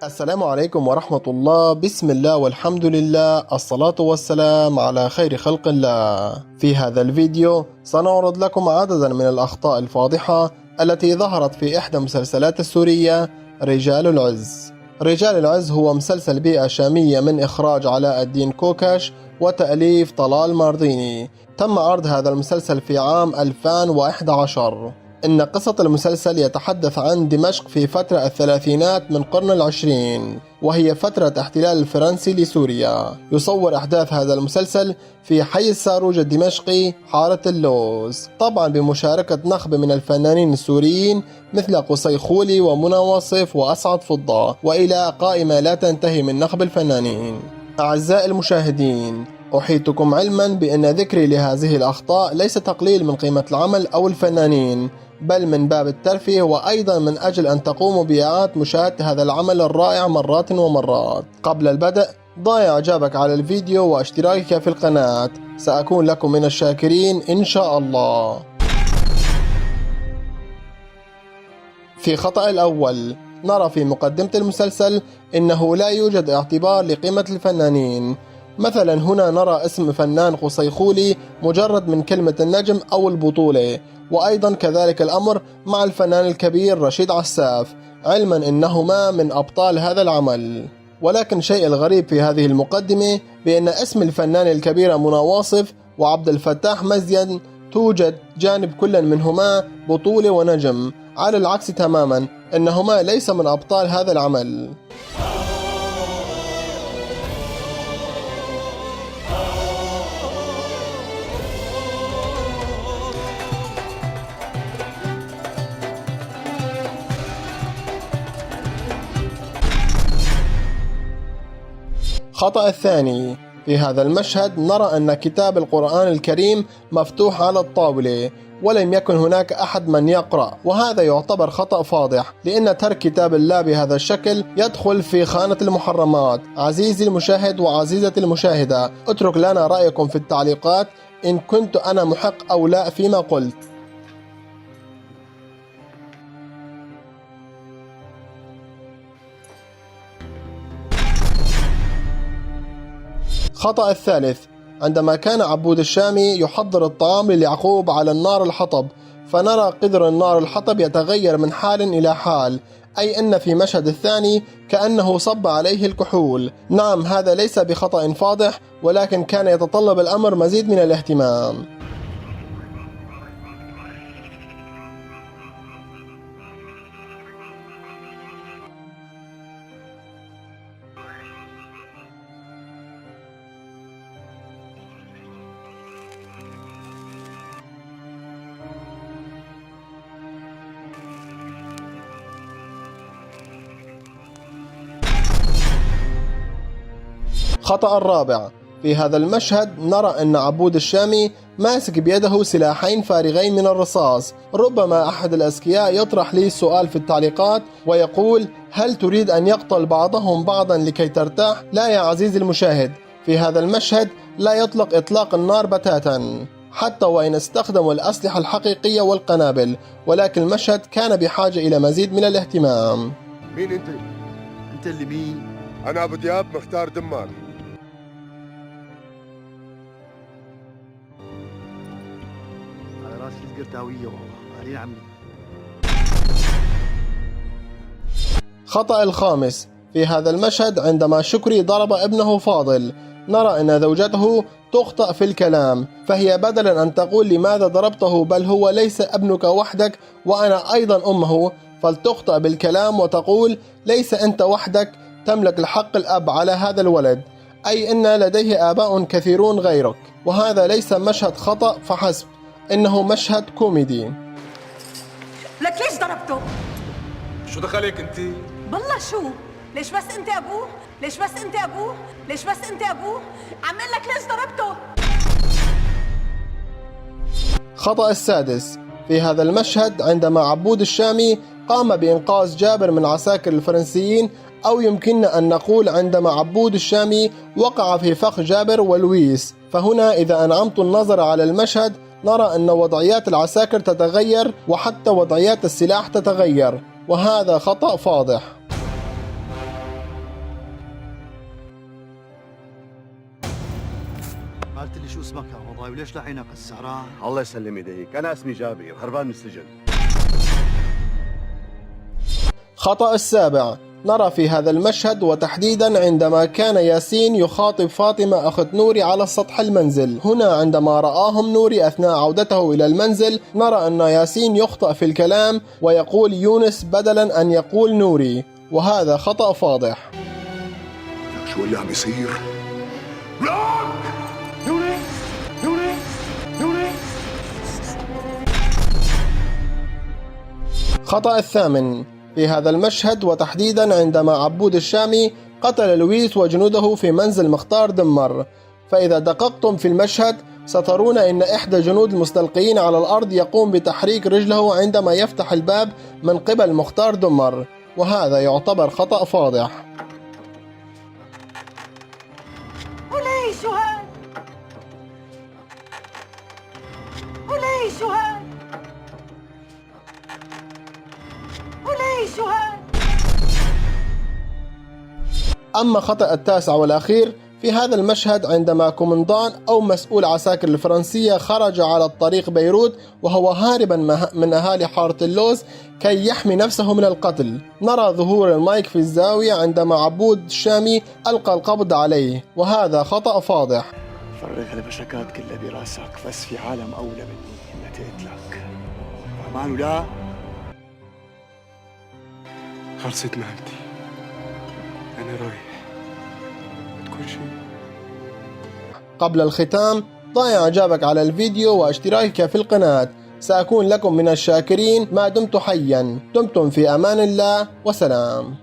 السلام عليكم ورحمة الله. بسم الله والحمد لله، الصلاة والسلام على خير خلق الله. في هذا الفيديو سنعرض لكم عددا من الأخطاء الفاضحة التي ظهرت في إحدى المسلسلات السورية رجال العز. رجال العز هو مسلسل بيئة شامية من إخراج علاء الدين كوكش وتأليف طلال مارديني. تم عرض هذا المسلسل في عام 2011. إن قصة المسلسل يتحدث عن دمشق في فترة الثلاثينات من قرن العشرين، وهي فترة احتلال الفرنسي لسوريا. يصور أحداث هذا المسلسل في حي الساروج الدمشقي حارة اللوز، طبعا بمشاركة نخبة من الفنانين السوريين مثل قصي خولي ومنى واصف وأسعد فضة، وإلى قائمة لا تنتهي من نخب الفنانين. أعزائي المشاهدين، أحيطكم علما بأن ذكري لهذه الأخطاء ليس تقليل من قيمة العمل أو الفنانين، بل من باب الترفيه، وأيضا من أجل أن تقوموا بإعادة مشاهدة هذا العمل الرائع مرات ومرات. قبل البدء ضع إعجابك على الفيديو واشتراكك في القناة، سأكون لكم من الشاكرين إن شاء الله. في خطأ الأول، نرى في مقدمة المسلسل إنه لا يوجد اعتبار لقيمة الفنانين. مثلا هنا نرى اسم فنان قصي خولي مجرد من كلمة النجم أو البطولة، وأيضا كذلك الأمر مع الفنان الكبير رشيد عساف، علما إنهما من أبطال هذا العمل. ولكن شيء الغريب في هذه المقدمة بأن اسم الفنان الكبير منى واصف وعبد الفتاح مزين توجد جانب كل منهما بطولة ونجم، على العكس تماما إنهما ليس من أبطال هذا العمل. خطأ الثاني، في هذا المشهد نرى أن كتاب القرآن الكريم مفتوح على الطاولة ولم يكن هناك أحد من يقرأ، وهذا يعتبر خطأ فاضح، لأن ترك كتاب الله بهذا الشكل يدخل في خانة المحرمات. عزيزي المشاهد وعزيزتي المشاهدة، اترك لنا رأيكم في التعليقات إن كنت أنا محق أو لا فيما قلت. خطأ الثالث، عندما كان عبود الشامي يحضر الطعام ليعقوب على النار الحطب، فنرى قدر النار الحطب يتغير من حال إلى حال، أي أن في مشهد الثاني كأنه صب عليه الكحول. نعم، هذا ليس بخطأ فاضح، ولكن كان يتطلب الأمر مزيد من الاهتمام. خطأ الرابع، في هذا المشهد نرى أن عبود الشامي ماسك بيده سلاحين فارغين من الرصاص. ربما أحد الأذكياء يطرح لي السؤال في التعليقات ويقول: هل تريد أن يقتل بعضهم بعضا لكي ترتاح؟ لا يا عزيزي المشاهد، في هذا المشهد لا يطلق إطلاق النار بتاتا، حتى وإن استخدموا الأسلحة الحقيقية والقنابل، ولكن المشهد كان بحاجة إلى مزيد من الاهتمام. مين أنت؟ أنت اللي مين؟ أنا أبو دياب مختار دمار. على راسي القرداوية والله، علي عمي. خطأ الخامس، في هذا المشهد عندما شكري ضرب ابنه فاضل، نرى أن زوجته تخطأ في الكلام، فهي بدلا أن تقول لماذا ضربته بل هو ليس ابنك وحدك وأنا أيضا أمه، فلتخطأ بالكلام وتقول ليس أنت وحدك تملك الحق الأب على هذا الولد، أي أن لديه آباء كثيرون غيرك. وهذا ليس مشهد خطأ فحسب، إنه مشهد كوميدي. لك ليش ضربته؟ شو دخلك انت؟ بالله شو؟ ليش بس انت ابوه؟ ليش بس انت ابوه؟ ليش بس انت ابوه؟ عم لك ليش ضربته؟ خطأ السادس، في هذا المشهد عندما عبود الشامي قام بإنقاذ جابر من عساكر الفرنسيين، أو يمكننا أن نقول عندما عبود الشامي وقع في فخ جابر ولويس، فهنا إذا أنعمت النظر على المشهد نرى أن وضعيات العساكر تتغير وحتى وضعيات السلاح تتغير، وهذا خطأ فاضح. شو اسمك يا باباي وليش لعينك السهران؟ الله يسلم ايديك، انا اسمي جابر هربان من السجن. خطأ السابع، نرى في هذا المشهد وتحديدا عندما كان ياسين يخاطب فاطمة أخت نوري على سطح المنزل. هنا عندما رآهم نوري أثناء عودته إلى المنزل نرى أن ياسين يخطأ في الكلام ويقول يونس بدلا أن يقول نوري، وهذا خطأ فاضح. شو اللي عم يصير؟ خطأ الثامن، في هذا المشهد وتحديدا عندما عبود الشامي قتل لويس وجنوده في منزل مختار دمر، فإذا دققتم في المشهد سترون أن إحدى جنود المستلقيين على الأرض يقوم بتحريك رجله عندما يفتح الباب من قبل مختار دمر، وهذا يعتبر خطأ فاضح. وليش هاد؟ وليش هاد؟ وليش هاد؟ أما خطأ التاسع والأخير في هذا المشهد عندما كومندان أو مسؤول عساكر الفرنسية خرج على الطريق بيروت وهو هاربا من أهالي حارة اللوز كي يحمي نفسه من القتل، نرى ظهور المايك في الزاوية عندما عبود الشامي ألقى القبض عليه، وهذا خطأ فاضح. فرغ البشكات كلها براسك، بس في عالم أولى مني إنها تقتلك. فهمان ولا؟ خلصت مهمتي، أنا رايح. تكون شيء قبل الختام ضع إعجابك على الفيديو واشتراكك في القناة، سأكون لكم من الشاكرين ما دمت حيا. دمتم في أمان الله وسلام.